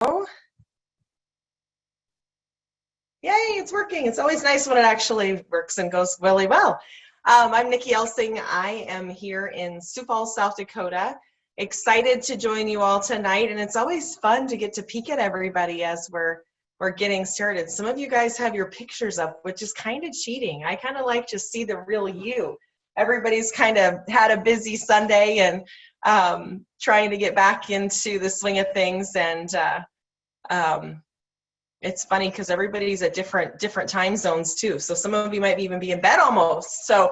Yay, it's working. It's always nice when it actually works and goes really well. I'm Nikki Elsing. I am here in Sioux Falls, South Dakota. Excited to join you all tonight, and it's always fun to get to peek at everybody as we're getting started. Some of you guys have your pictures up, which is kind of cheating. I kind of like to see the real you. Everybody's kind of had a busy Sunday and trying to get back into the swing of things, and it's funny because everybody's at different time zones too. So some of you might even be in bed almost. So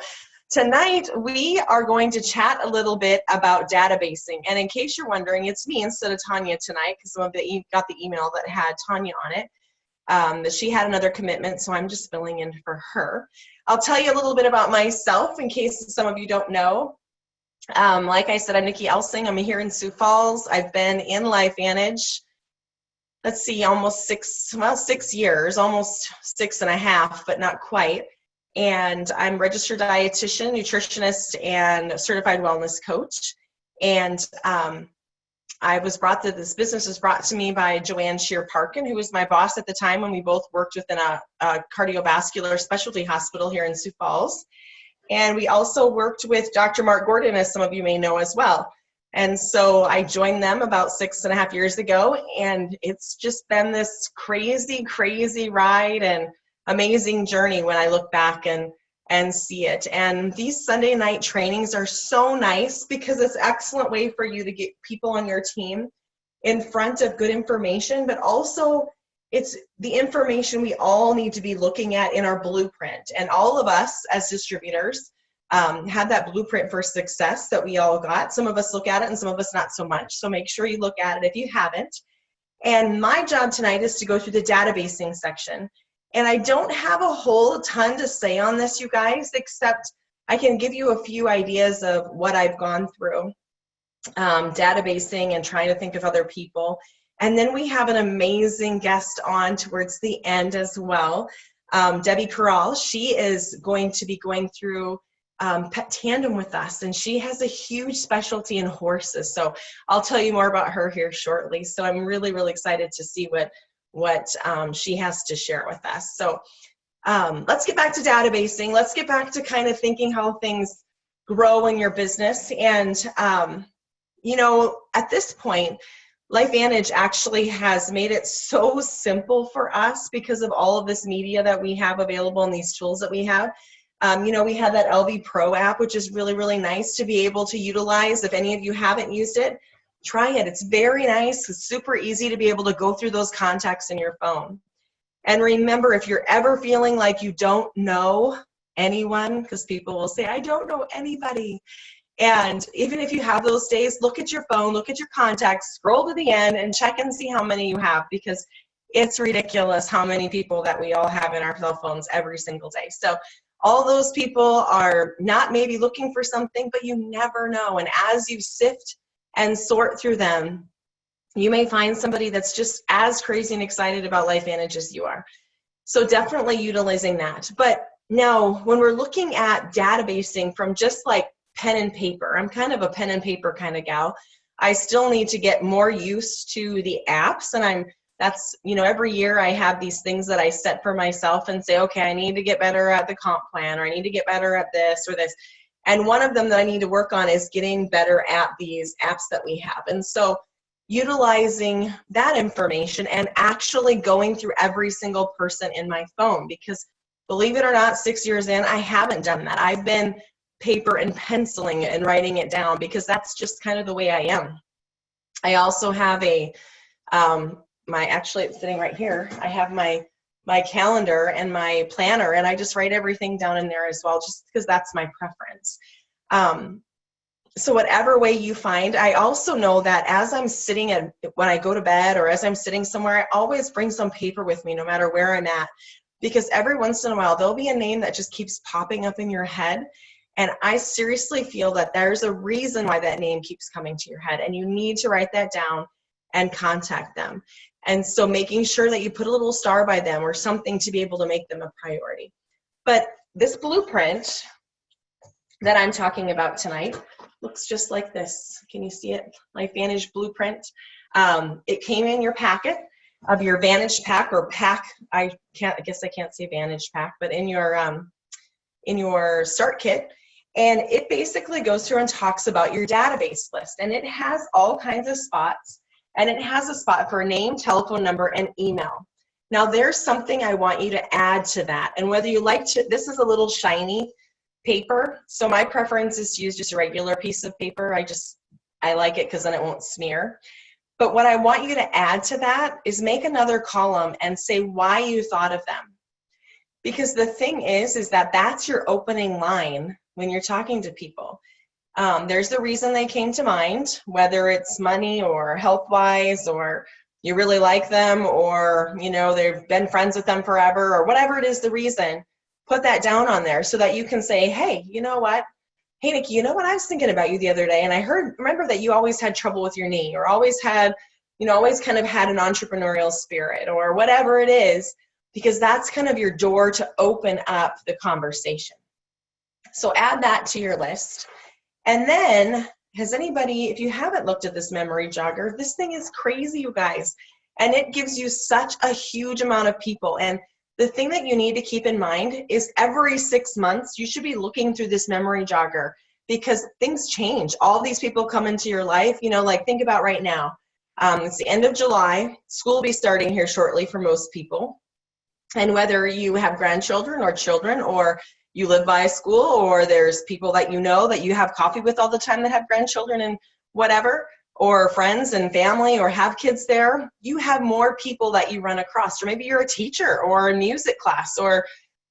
tonight we are going to chat a little bit about databasing. And in case you're wondering, it's me instead of Tanya tonight, because some of you got the email that had Tanya on it, that she had another commitment, so I'm just filling in for her. I'll tell you a little bit about myself in case some of you don't know. Like I said, I'm Nikki Elsing. I'm here in Sioux Falls. I've been in Lifevantage, let's see, almost 6 years, almost 6.5, but not quite. And I'm a registered dietitian, nutritionist, and certified wellness coach. And this business was brought to me by Joanne Shear Parkin, who was my boss at the time when we both worked within a cardiovascular specialty hospital here in Sioux Falls. And we also worked with Dr. Mark Gordon, as some of you may know as well. And so I joined them about 6.5 years ago, and it's just been this crazy, crazy ride and amazing journey when I look back and see it. And these Sunday night trainings are so nice because it's an excellent way for you to get people on your team in front of good information, but also it's the information we all need to be looking at in our blueprint. And all of us as distributors have that blueprint for success that we all got. Some of us look at it and some of us not so much. So make sure you look at it if you haven't. And my job tonight is to go through the databasing section. And I don't have a whole ton to say on this, you guys, except I can give you a few ideas of what I've gone through databasing and trying to think of other people. And then we have an amazing guest on towards the end as well, Debbie Kral. She is going to be going through pet tandem with us, and she has a huge specialty in horses. So I'll tell you more about her here shortly. So I'm really, really excited to see what she has to share with us. So let's get back to databasing. Let's get back to kind of thinking how things grow in your business. And, you know, at this point, Lifevantage actually has made it so simple for us because of all of this media that we have available and these tools that we have. You know, we have that LV Pro app, which is really, really nice to be able to utilize. If any of you haven't used it, try it. It's very nice. It's super easy to be able to go through those contacts in your phone. And remember, if you're ever feeling like you don't know anyone, because people will say, I don't know anybody. And even if you have those days, look at your phone, look at your contacts, scroll to the end and check and see how many you have, because it's ridiculous how many people that we all have in our cell phones every single day. So all those people are not maybe looking for something, but you never know. And as you sift and sort through them, you may find somebody that's just as crazy and excited about Lifevantage as you are. So definitely utilizing that. But now when we're looking at databasing from just like pen and paper, I'm kind of a pen and paper kind of gal. I still need to get more used to the apps, and that's, you know, every year I have these things that I set for myself and say, okay, I need to get better at the comp plan, or I need to get better at this or this. And one of them that I need to work on is getting better at these apps that we have. And so utilizing that information and actually going through every single person in my phone, because believe it or not, 6 years in, I haven't done that. I've been paper and penciling and writing it down because that's just kind of the way I am. I also have actually it's sitting right here. I have my calendar and my planner, and I just write everything down in there as well, just because that's my preference. So whatever way you find, I also know that as I'm sitting when I go to bed or as I'm sitting somewhere, I always bring some paper with me no matter where I'm at, because every once in a while there'll be a name that just keeps popping up in your head. And I seriously feel that there's a reason why that name keeps coming to your head, and you need to write that down and contact them. And so making sure that you put a little star by them or something to be able to make them a priority. But this blueprint that I'm talking about tonight looks just like this. Can you see it? Lifevantage blueprint. It came in your packet of your Vantage pack or pack. I guess I can't say Vantage pack, but in your start kit. And it basically goes through and talks about your database list. And it has all kinds of spots. And it has a spot for name, telephone number, and email. Now there's something I want you to add to that. And whether you like to, this is a little shiny paper. So my preference is to use just a regular piece of paper. I like it because then it won't smear. But what I want you to add to that is make another column and say why you thought of them. Because the thing is that that's your opening line when you're talking to people. There's the reason they came to mind, whether it's money or health-wise, or you really like them, or they've been friends with them forever, or whatever it is the reason. Put that down on there so that you can say, hey, you know what? Hey, Nikki, you know what? I was thinking about you the other day, and I remember that you always had trouble with your knee, or always kind of had an entrepreneurial spirit, or whatever it is, because that's kind of your door to open up the conversation. So add that to your list. And then, has anybody, if you haven't looked at this memory jogger, this thing is crazy, you guys. And it gives you such a huge amount of people. And the thing that you need to keep in mind is every 6 months, you should be looking through this memory jogger, because things change. All these people come into your life, like think about right now. It's the end of July. School will be starting here shortly for most people. And whether you have grandchildren or children, or you live by a school, or there's people that that you have coffee with all the time that have grandchildren and whatever, or friends and family, or have kids there, you have more people that you run across. Or maybe you're a teacher or a music class, or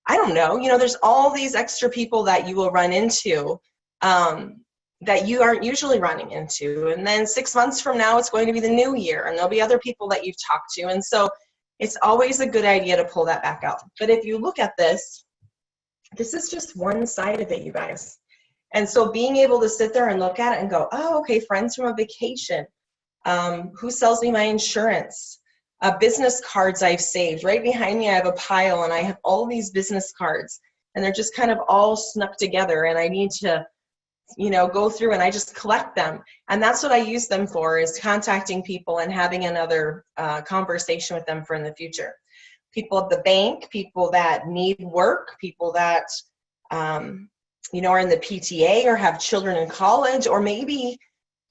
I don't know, there's all these extra people that you will run into that you aren't usually running into. And then 6 months from now, it's going to be the new year, and there'll be other people that you've talked to. And so it's always a good idea to pull that back out. But if you look at this is just one side of it, you guys. And so being able to sit there and look at it and go, oh, okay, friends from a vacation, who sells me my insurance, business cards I've saved. Right behind me, I have a pile, and I have all these business cards, and they're just kind of all snuck together, and I need to go through and I just collect them. And that's what I use them for, is contacting people and having another conversation with them for in the future. People at the bank, people that need work, people that, are in the PTA or have children in college, or maybe,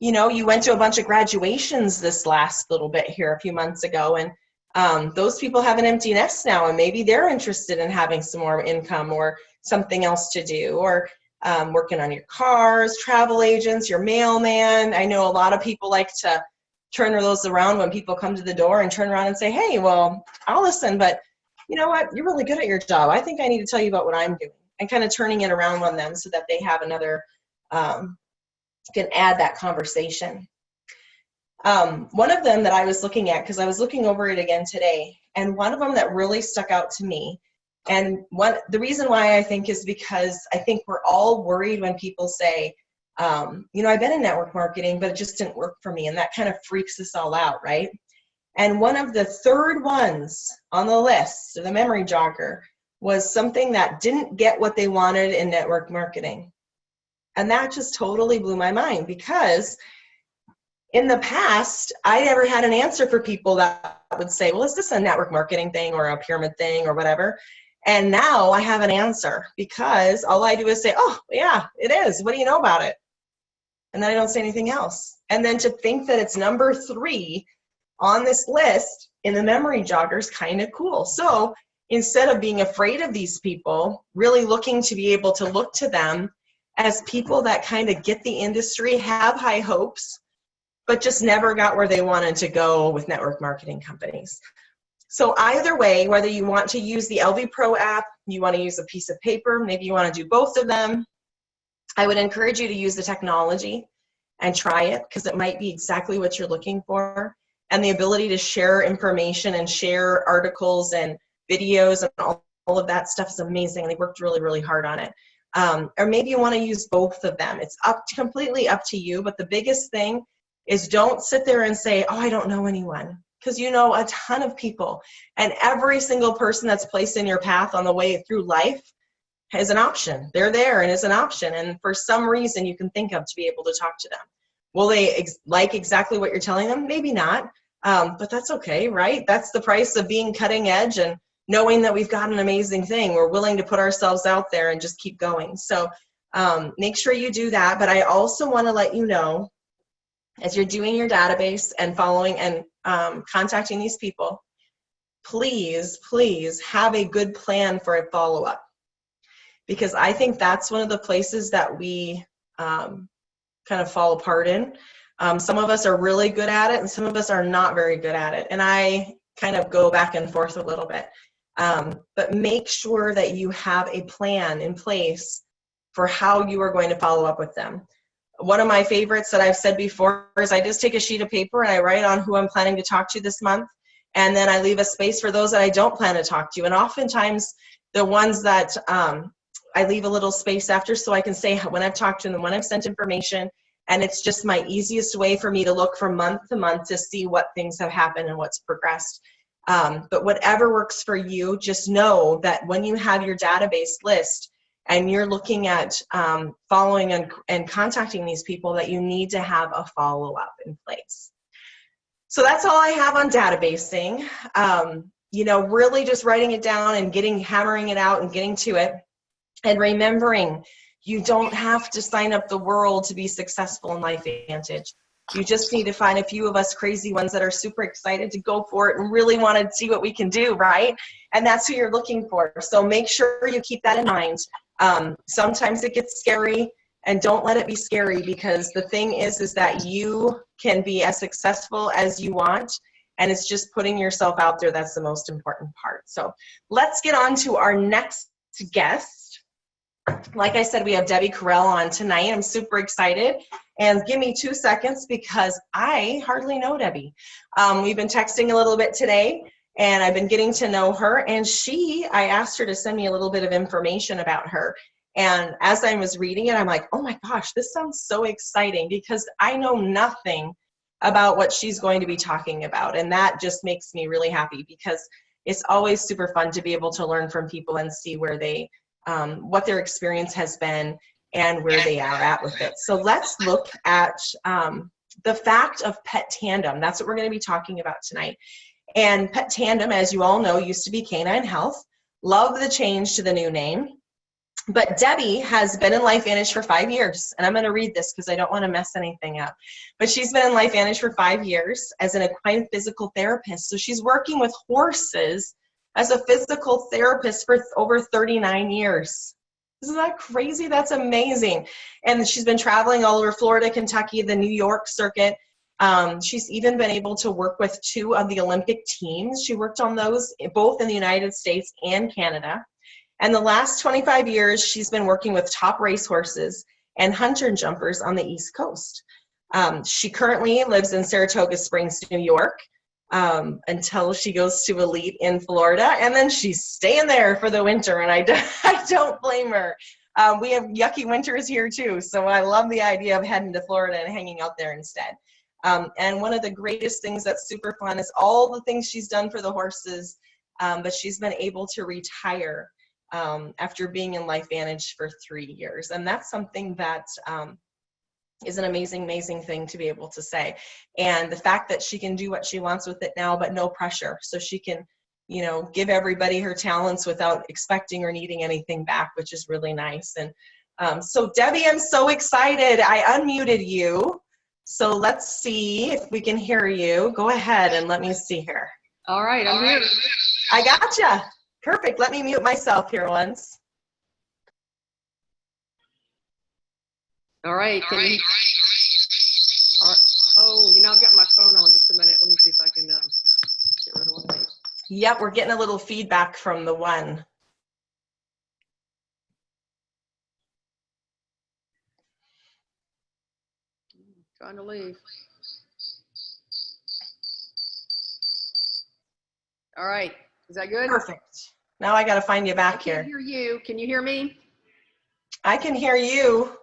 you went to a bunch of graduations this last little bit here a few months ago, and those people have an empty nest now, and maybe they're interested in having some more income or something else to do, or working on your cars, travel agents, your mailman. I know a lot of people like to turn those around when people come to the door and turn around and say, hey, well, I'll listen, but you know what? You're really good at your job. I think I need to tell you about what I'm doing, and kind of turning it around on them so that they have another, can add that conversation. One of them that I was looking at, because I was looking over it again today, and one of them that really stuck out to me, and the reason why I think is because I think we're all worried when people say, I've been in network marketing, but it just didn't work for me. And that kind of freaks us all out, right? And one of the third ones on the list, the memory jogger, was something that didn't get what they wanted in network marketing. And that just totally blew my mind, because in the past, I never had an answer for people that would say, well, is this a network marketing thing or a pyramid thing or whatever? And now I have an answer, because all I do is say, oh, yeah, it is. What do you know about it? And then I don't say anything else. And then to think that it's number 3 on this list in the memory jogger is kind of cool. So instead of being afraid of these people, really looking to be able to look to them as people that kind of get the industry, have high hopes, but just never got where they wanted to go with network marketing companies. So either way, whether you want to use the LV Pro app, you want to use a piece of paper, maybe you want to do both of them, I would encourage you to use the technology and try it, because it might be exactly what you're looking for. And the ability to share information and share articles and videos and all of that stuff is amazing. They worked really, really hard on it. Or maybe you want to use both of them. It's completely up to you. But the biggest thing is, don't sit there and say, oh, I don't know anyone. Because you know a ton of people. And every single person that's placed in your path on the way through life is an option. They're there and is an option. And for some reason you can think of to be able to talk to them. Will they like exactly what you're telling them? Maybe not, but that's okay, right? That's the price of being cutting edge and knowing that we've got an amazing thing. We're willing to put ourselves out there and just keep going. So make sure you do that. But I also want to let you know, as you're doing your database and following and contacting these people, please, please have a good plan for a follow-up. Because I think that's one of the places that we kind of fall apart in. Some of us are really good at it and some of us are not very good at it. And I kind of go back and forth a little bit. But make sure that you have a plan in place for how you are going to follow up with them. One of my favorites that I've said before is I just take a sheet of paper and I write on who I'm planning to talk to this month. And then I leave a space for those that I don't plan to talk to. And oftentimes the ones that I leave a little space after so I can say when I've talked to them, when I've sent information. And it's just my easiest way for me to look from month to month to see what things have happened and what's progressed. But whatever works for you, just know that when you have your database list and you're looking at following and contacting these people, that you need to have a follow-up in place. So that's all I have on databasing. Really just writing it down and hammering it out and getting to it. And remembering, you don't have to sign up the world to be successful in Lifevantage. You just need to find a few of us crazy ones that are super excited to go for it and really want to see what we can do, right? And that's who you're looking for. So make sure you keep that in mind. Sometimes it gets scary, and don't let it be scary, because the thing is that you can be as successful as you want, and it's just putting yourself out there that's the most important part. So let's get on to our next guest. Like I said, we have Debbie Kral on tonight. I'm super excited. And give me 2 seconds because I hardly know Debbie. We've been texting a little bit today, and I've been getting to know her. And I asked her to send me a little bit of information about her. And as I was reading it, I'm like, oh my gosh, this sounds so exciting, because I know nothing about what she's going to be talking about. And that just makes me really happy, because it's always super fun to be able to learn from people and see where they what their experience has been and where they are at with it. So let's look at the fact of Pet Tandem. That's what we're going to be talking about tonight. And Pet Tandem, as you all know, used to be Canine Health. Love the change to the new name. But Debbie has been in Lifevantage for 5 years. And I'm going to read this because I don't want to mess anything up. But she's been in Lifevantage for 5 years as an equine physical therapist. So she's working with horses as a physical therapist for over 39 years. Isn't that crazy? That's amazing. And she's been traveling all over Florida, Kentucky, the New York circuit. She's even been able to work with 2 of the Olympic teams. She worked on those both in the United States and Canada. And the last 25 years, she's been working with top racehorses and hunter jumpers on the East Coast. She currently lives in Saratoga Springs, New York, until she goes to Elite in Florida, and then she's staying there for the winter, and I don't blame her. We have yucky winters here too, so I love the idea of heading to Florida and hanging out there instead. And one of the greatest things that's super fun is all the things she's done for the horses, but she's been able to retire after being in Lifevantage for 3 years, and that's something that is an amazing, amazing thing to be able to say. And the fact that she can do what she wants with it now, but no pressure. So she can, give everybody her talents without expecting or needing anything back, which is really nice. And so Debbie, I'm so excited. I unmuted you. So let's see if we can hear you. Go ahead and let me see here. All right, I'm here. I gotcha. Perfect. Let me mute myself here once. All right. All right. Oh, I've got my phone on. Just a minute. Let me see if I can get rid of one of these. Yep, we're getting a little feedback from the one. Trying to leave. All right. Is that good? Perfect. Now I got to find you back here. I can hear you. Can you hear me? I can hear you.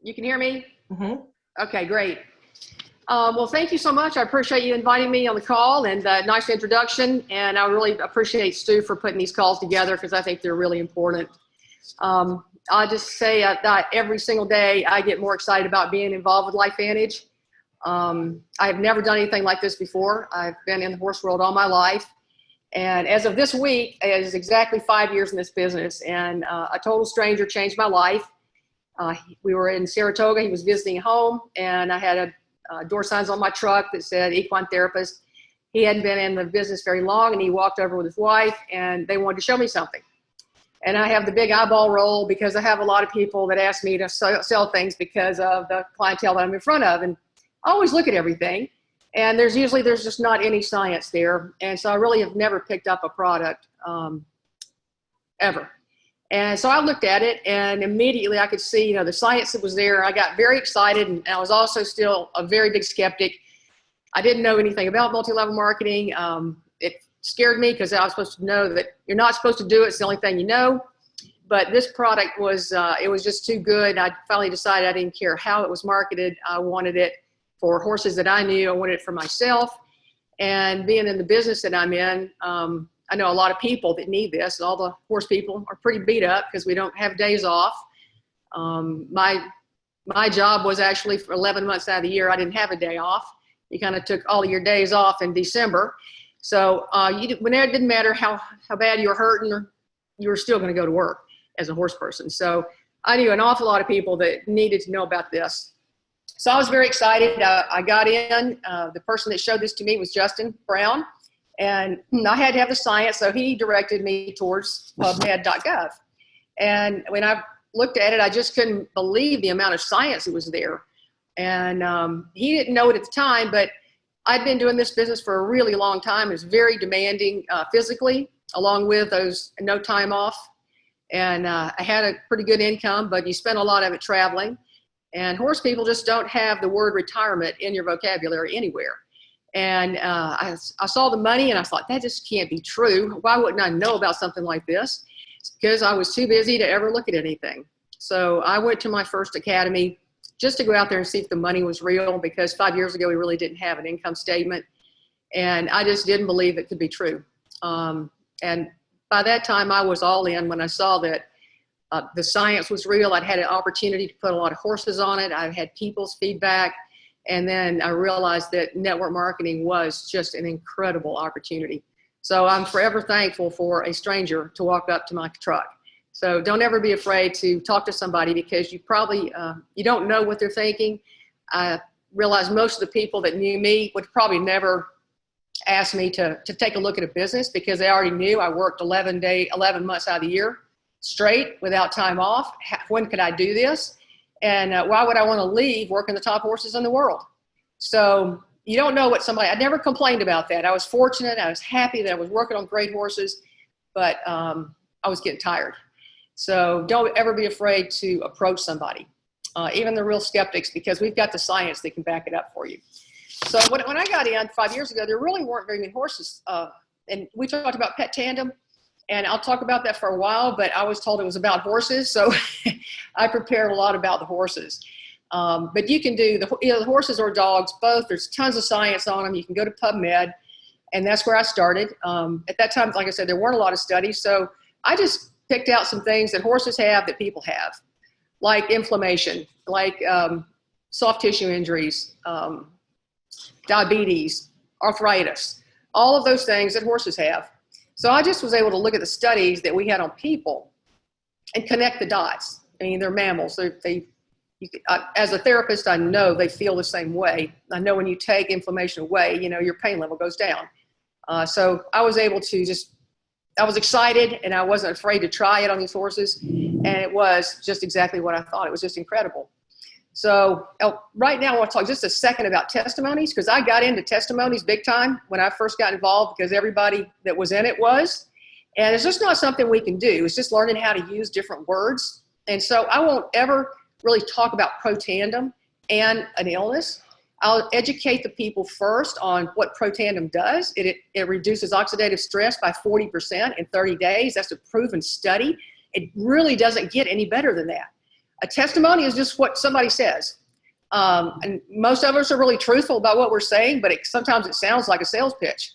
You can hear me? Mm-hmm. Okay, great. Well, thank you so much. I appreciate you inviting me on the call, and nice introduction. And I really appreciate Stu for putting these calls together, because I think they're really important. I'll just say that every single day I get more excited about being involved with Lifevantage. I've never done anything like this before. I've been in the horse world all my life. And as of this week, it is exactly 5 years in this business. And a total stranger changed my life. We were in Saratoga. He was visiting home, and I had door signs on my truck that said equine therapist. He hadn't been in the business very long, and he walked over with his wife, and they wanted to show me something. And I have the big eyeball roll because I have a lot of people that ask me to sell things because of the clientele that I'm in front of. And I always look at everything, and there's just not any science there. And so I really have never picked up a product ever. And so I looked at it, and immediately I could see, the science that was there. I got very excited, and I was also still a very big skeptic. I didn't know anything about multi-level marketing. It scared me because I was supposed to know that you're not supposed to do it. It's the only thing you know. But this product was, it was just too good. I finally decided I didn't care how it was marketed. I wanted it for horses that I knew. I wanted it for myself. And being in the business that I'm in, I know a lot of people that need this. All the horse people are pretty beat up because we don't have days off. My job was actually for 11 months out of the year, I didn't have a day off. You kind of took all of your days off in December. So when it didn't matter how bad you were hurting, you were still going to go to work as a horse person. So I knew an awful lot of people that needed to know about this. So I was very excited. I got in. The person that showed this to me was Justin Brown. And I had to have the science, so he directed me towards pubmed.gov. And when I looked at it, I just couldn't believe the amount of science that was there. And he didn't know it at the time, but I'd been doing this business for a really long time. It was very demanding physically, along with those no time off. And I had a pretty good income, but you spent a lot of it traveling. And horse people just don't have the word retirement in your vocabulary anywhere. And I saw the money, and I thought, that just can't be true. Why wouldn't I know about something like this? It's because I was too busy to ever look at anything. So I went to my first academy just to go out there and see if the money was real, because 5 years ago we really didn't have an income statement, and I just didn't believe it could be true. And by that time I was all in when I saw that the science was real. I'd had an opportunity to put a lot of horses on it. I had people's feedback, and then I realized that network marketing was just an incredible opportunity. So I'm forever thankful for a stranger to walk up to my truck. So don't ever be afraid to talk to somebody, because you probably, you don't know what they're thinking. I realized most of the people that knew me would probably never ask me to take a look at a business, because they already knew I worked 11 months out of the year straight without time off. When could I do this? And why would I want to leave working the top horses in the world? So you don't know what somebody, I never complained about that. I was fortunate. I was happy that I was working on great horses, but I was getting tired. So don't ever be afraid to approach somebody, even the real skeptics, because we've got the science that can back it up for you. So when I got in 5 years ago, there really weren't very many horses. And we talked about pet tandem, and I'll talk about that for a while, but I was told it was about horses. So I prepared a lot about the horses. But you can do either the horses or dogs, both. There's tons of science on them. You can go to PubMed, and that's where I started. At that time, like I said, there weren't a lot of studies. So I just picked out some things that horses have that people have, like inflammation, like soft tissue injuries, diabetes, arthritis, all of those things that horses have. So I just was able to look at the studies that we had on people and connect the dots. I mean, they're mammals. As a therapist, I know they feel the same way. I know when you take inflammation away, your pain level goes down. So I was able to I was excited, and I wasn't afraid to try it on these horses. And it was just exactly what I thought. It was just incredible. So right now I want to talk just a second about testimonies, because I got into testimonies big time when I first got involved, because everybody that was in it was. And it's just not something we can do. It's just learning how to use different words. And so I won't ever really talk about Protandim and an illness. I'll educate the people first on what Protandim does. It reduces oxidative stress by 40% in 30 days. That's a proven study. It really doesn't get any better than that. A testimony is just what somebody says. And most of us are really truthful about what we're saying, but sometimes it sounds like a sales pitch,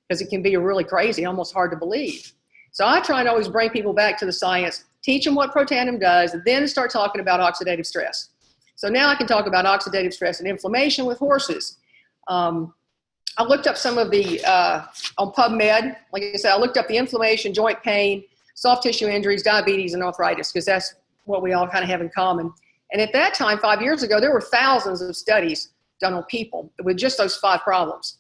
because it can be really crazy, almost hard to believe. So I try and always bring people back to the science. teach them what Protandim does, and then start talking about oxidative stress. So now I can talk about oxidative stress and inflammation with horses. I looked up some of the, on PubMed, like I said, I looked up the inflammation, joint pain, soft tissue injuries, diabetes, and arthritis, because that's what we all kind of have in common. And at that time, 5 years ago, there were thousands of studies done on people with just those 5 problems.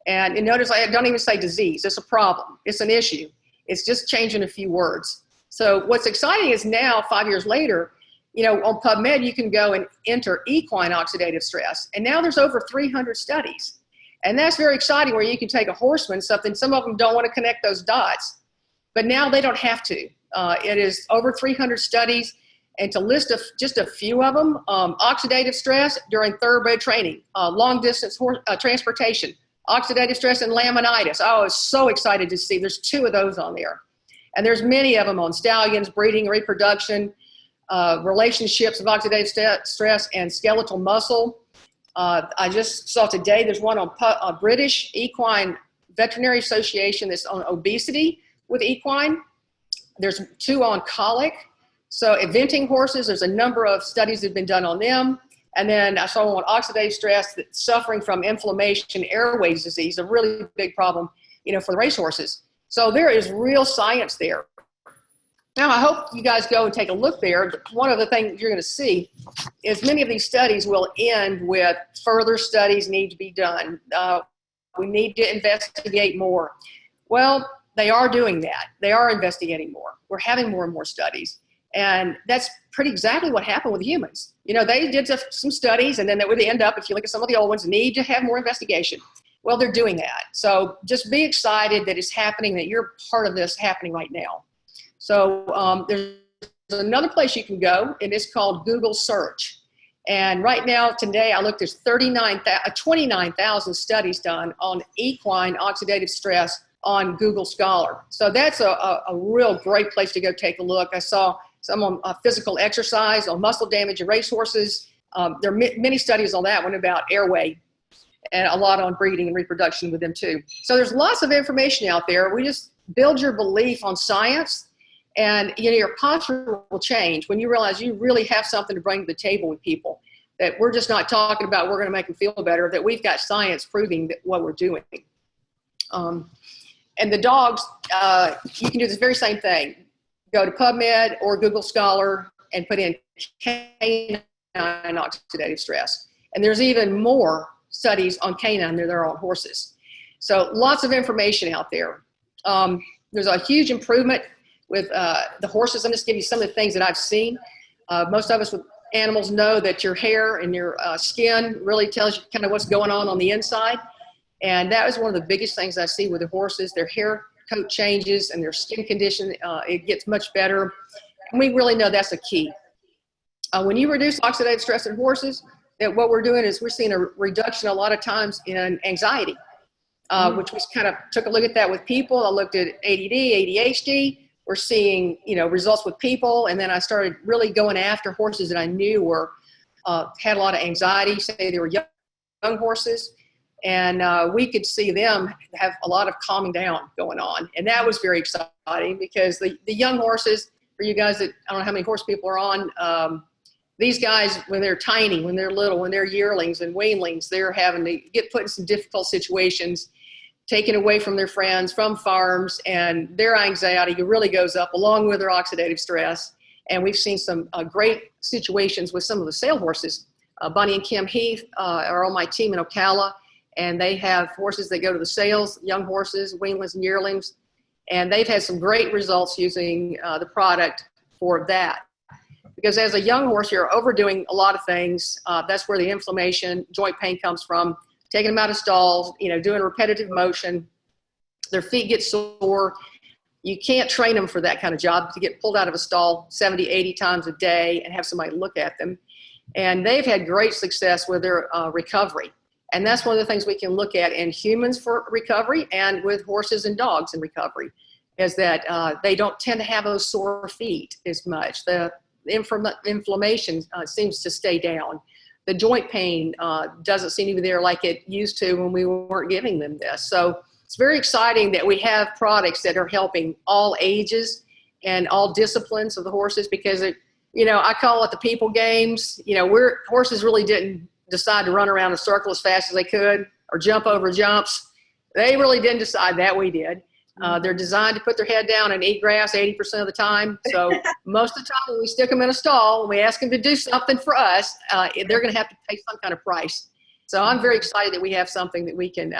And notice I don't even say disease. It's a problem. It's an issue. It's just changing a few words. So what's exciting is now, 5 years later, you know, on PubMed, you can go and enter equine oxidative stress. And now there's over 300 studies. And that's very exciting, where you can take a horseman, some of them don't want to connect those dots, but now they don't have to. It is over 300 studies. And to list just a few of them, oxidative stress during thoroughbred training, long distance transportation, oxidative stress and laminitis. I was so excited to see there's 2 of those on there. And there's many of them on stallions, breeding, reproduction, relationships of oxidative stress and skeletal muscle. I just saw today there's one on British Equine Veterinary Association that's on obesity with equine. There's 2 on colic. So eventing horses, there's a number of studies that have been done on them. And then I saw one on oxidative stress that's suffering from inflammation, airways disease, a really big problem, you know, for the racehorses. So there is real science there. Now, I hope you guys go and take a look there. One of the things you're going to see is many of these studies will end with further studies need to be done. We need to investigate more. Well, they are doing that. They are investigating more. We're having more and more studies. And that's pretty exactly what happened with humans. You know, they did some studies, and then that would end up, if you look at some of the old ones, need to have more investigation. Well, they're doing that. So just be excited that it's happening, that you're part of this happening right now. So there's another place you can go, and it's called Google Search. And right now, today, I looked, there's 29,000 studies done on equine oxidative stress on Google Scholar. So that's a real great place to go take a look. I saw some on physical exercise, on muscle damage in racehorses. There are many studies on that one about airway, and a lot on breeding and reproduction with them too. So there's lots of information out there. We just build your belief on science, and you know, your posture will change when you realize you really have something to bring to the table with people, that we're just not talking about we're going to make them feel better, that we've got science proving that what we're doing. And the dogs, you can do this very same thing. Go to PubMed or Google Scholar and put in canine oxidative stress. And there's even more studies on canine than there are on horses. So lots of information out there. There's a huge improvement with the horses. I'm just giving you some of the things that I've seen. Most of us with animals know that your hair and your skin really tells you kind of what's going on the inside. And that is one of the biggest things I see with the horses. Their hair coat changes and their skin condition, it gets much better. And we really know that's a key. When you reduce oxidative stress in horses, that what we're doing is we're seeing a reduction a lot of times in anxiety, which we kind of took a look at that with people. I looked at ADD, ADHD. We're seeing, you know, results with people. And then I started really going after horses that I knew were, had a lot of anxiety, say they were young horses. And we could see them have a lot of calming down going on. And that was very exciting, because the young horses, for you guys that, I don't know how many horse people are on, these guys, when they're tiny, when they're little, when they're yearlings and weanlings, they're having to get put in some difficult situations, taken away from their friends, from farms, and their anxiety really goes up along with their oxidative stress. And we've seen some great situations with some of the sale horses. Bunny and Kim Heath are on my team in Ocala. And they have horses that go to the sales, young horses, weanlings and yearlings. And they've had some great results using the product for that. Because as a young horse, you're overdoing a lot of things. That's where the inflammation, joint pain comes from. Taking them out of stalls, you know, doing repetitive motion. Their feet get sore. You can't train them for that kind of job, to get pulled out of a stall 70, 80 times a day and have somebody look at them. And they've had great success with their recovery. And that's one of the things we can look at in humans for recovery, and with horses and dogs in recovery, is that they don't tend to have those sore feet as much. The inflammation seems to stay down. The joint pain doesn't seem to be there like it used to when we weren't giving them this. So it's very exciting that we have products that are helping all ages and all disciplines of the horses, because I call it the people games. Horses really didn't decide to run around a circle as fast as they could or jump over jumps. They really didn't decide that. We did. They're designed to put their head down and eat grass 80% of the time. So most of the time when we stick them in a stall and we ask them to do something for us, they're going to have to pay some kind of price. So I'm very excited that we have something that we can,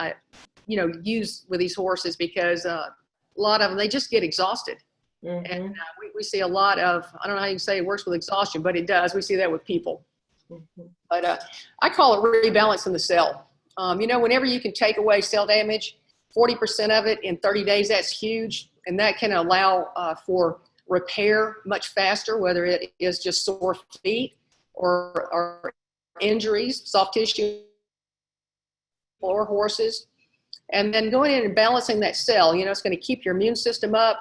use with these horses, because a lot of them, they just get exhausted. Mm-hmm. And we see a lot of, I don't know how you can say it works with exhaustion, but it does. We see that with people. Mm-hmm. But I call it rebalancing the cell. Whenever you can take away cell damage, 40% of it in 30 days, that's huge. And that can allow for repair much faster, whether it is just sore feet or injuries, soft tissue, or horses. And then going in and balancing that cell, it's going to keep your immune system up.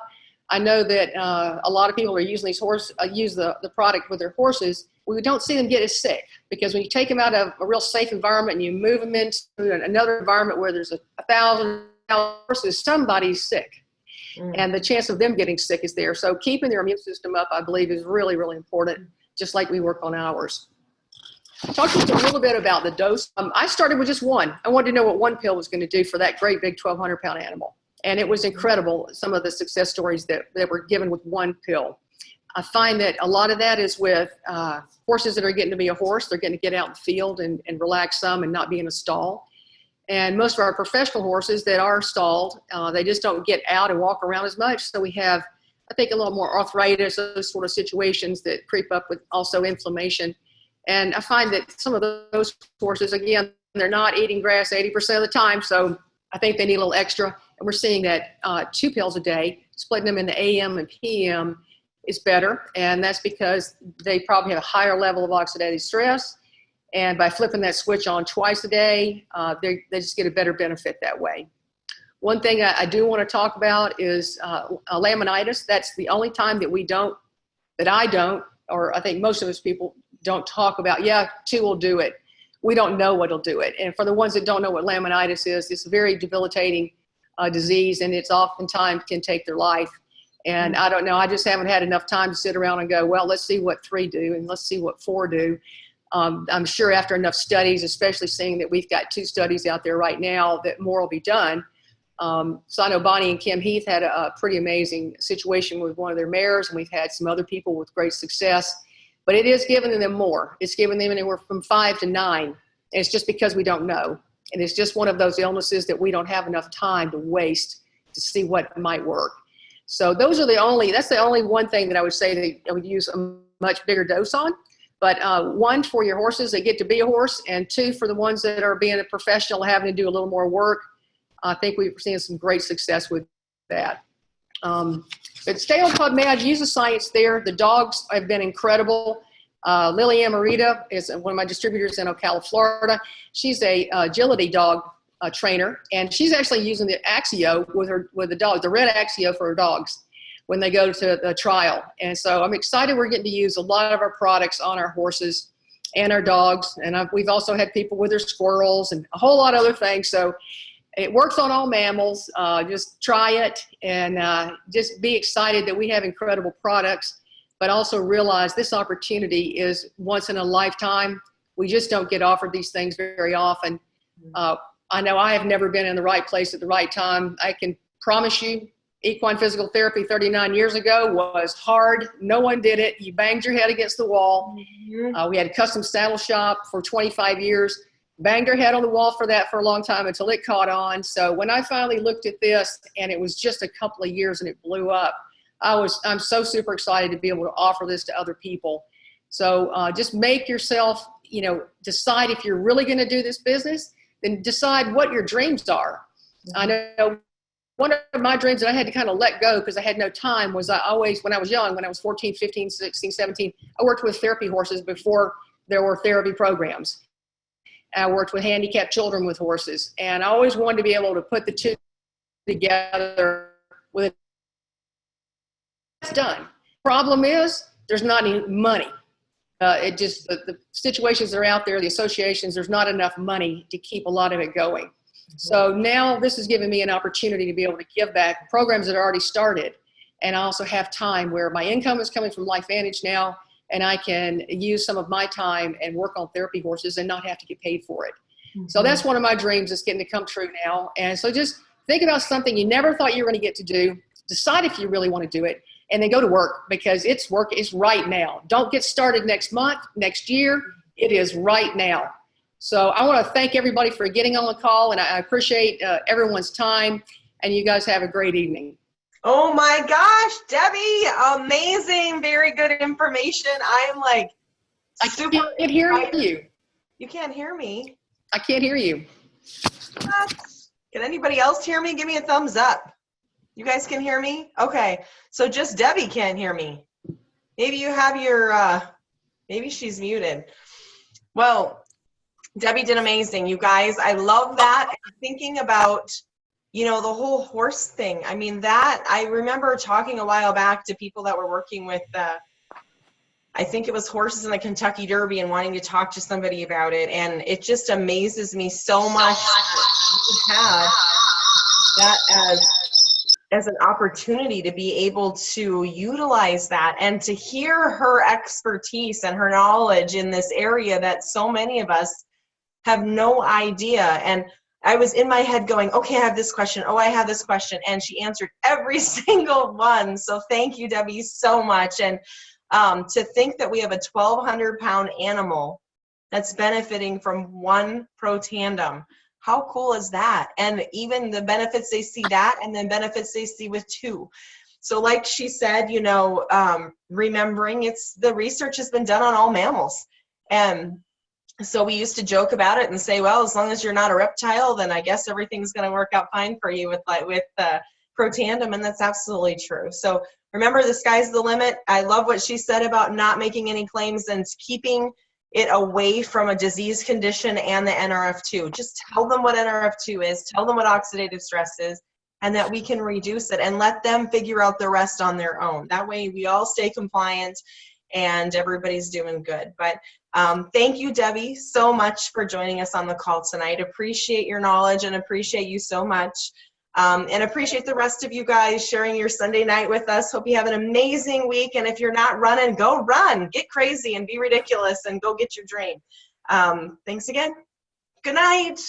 I know that a lot of people are using use the product with their horses. We don't see them get as sick, because when you take them out of a real safe environment and you move them into another environment where there's 1,000 horses, somebody's sick. And the chance of them getting sick is there. So keeping their immune system up, I believe, is really, really important, just like we work on ours. Talk to us a little bit about the dose. I started with just one. I wanted to know what one pill was going to do for that great big 1,200-pound animal. And it was incredible, some of the success stories that were given with one pill. I find that a lot of that is with horses that are getting to be a horse. They're getting to get out in the field and relax some and not be in a stall. And most of our professional horses that are stalled, they just don't get out and walk around as much. So we have, I think, a little more arthritis, those sort of situations that creep up with also inflammation. And I find that some of those horses, again, they're not eating grass 80% of the time. So I think they need a little extra. And we're seeing that 2 pills a day, splitting them into AM and PM, is better. And that's because they probably have a higher level of oxidative stress. And by flipping that switch on twice a day, they just get a better benefit that way. One thing I do want to talk about is laminitis. That's the only time that I don't, or I think most of us people don't talk about, 2 will do it. We don't know what'll do it. And for the ones that don't know what laminitis is, it's a very debilitating disease, and it's oftentimes can take their life. And I don't know, I just haven't had enough time to sit around and go, well, let's see what 3 do and let's see what 4 do. I'm sure after enough studies, especially seeing that we've got 2 studies out there right now, that more will be done. So I know Bonnie and Kim Heath had a pretty amazing situation with one of their mares, and we've had some other people with great success. But it is giving them more. It's giving them anywhere from 5 to 9. And it's just because we don't know. And it's just one of those illnesses that we don't have enough time to waste to see what might work. So that's the only one thing that I would say that I would use a much bigger dose on. But 1 for your horses that get to be a horse, and 2 for the ones that are being a professional, having to do a little more work. I think we've seen some great success with that. But stay on PubMed, use the science there. The dogs have been incredible. Lily Amarita is one of my distributors in Ocala, Florida. She's a agility dog trainer, and she's actually using the Axio with the dog, the red Axio for her dogs when they go to the trial. And so I'm excited we're getting to use a lot of our products on our horses and our dogs. And we've also had people with their squirrels and a whole lot of other things. So it works on all mammals. Just try it and just be excited that we have incredible products, but also realize this opportunity is once in a lifetime. We just don't get offered these things very often. I know I have never been in the right place at the right time. I can promise you, equine physical therapy 39 years ago was hard. No one did it. You banged your head against the wall. We had a custom saddle shop for 25 years. Banged our head on the wall for that for a long time until it caught on. So when I finally looked at this and it was just a couple of years and it blew up, I'm so super excited to be able to offer this to other people. So just make yourself, decide if you're really going to do this business, then decide what your dreams are. I know one of my dreams that I had to kind of let go because I had no time was when I was young, when I was 14, 15, 16, 17, I worked with therapy horses before there were therapy programs. I worked with handicapped children with horses, and I always wanted to be able to put the 2 together with it. It's done. Problem is, there's not any money. The situations that are out there, the associations, there's not enough money to keep a lot of it going. So now this has given me an opportunity to be able to give back programs that are already started. And I also have time where my income is coming from Lifevantage now, and I can use some of my time and work on therapy horses and not have to get paid for it. So that's one of my dreams is getting to come true now. And so just think about something you never thought you were going to get to do. Decide if you really want to do it, and then go to work, because it's work is right now. Don't get started next month, next year. It is right now. So I want to thank everybody for getting on the call, and I appreciate everyone's time, and you guys have a great evening. Oh my gosh, Debbie, amazing, very good information. I'm like super. I can't hear you. You can't hear me? I can't hear you. What? Can anybody else hear me? Give me a thumbs up. You guys can hear me? Okay, so just Debbie can't hear me. Maybe you have your, maybe she's muted. Well, Debbie did amazing, you guys. I love that. Thinking about, you know, the whole horse thing. I mean, that, I remember talking a while back to people that were working with, I think it was horses in the Kentucky Derby, and wanting to talk to somebody about it. And it just amazes me so much that you have that as an opportunity to be able to utilize that and to hear her expertise and her knowledge in this area that so many of us have no idea. And I was in my head going, okay, I have this question. Oh, I have this question. And she answered every single one. So thank you, Debbie, so much. And to think that we have a 1,200-pound animal that's benefiting from one Protandim. How cool is that? And even the benefits they see that, and then benefits they see with two. So like she said, you know, remembering the research has been done on all mammals. And so we used to joke about it and say, well, as long as you're not a reptile, then I guess everything's going to work out fine for you with Protandim, and that's absolutely true. So remember, the sky's the limit. I love what she said about not making any claims and keeping it away from a disease condition and the NRF2. Just tell them what NRF2 is, tell them what oxidative stress is, and that we can reduce it, and let them figure out the rest on their own. That way we all stay compliant and everybody's doing good. But thank you, Debbie, so much for joining us on the call tonight. Appreciate your knowledge and appreciate you so much. And appreciate the rest of you guys sharing your Sunday night with us. Hope you have an amazing week. And if you're not running, go run. Get crazy and be ridiculous and go get your dream. Thanks again. Good night.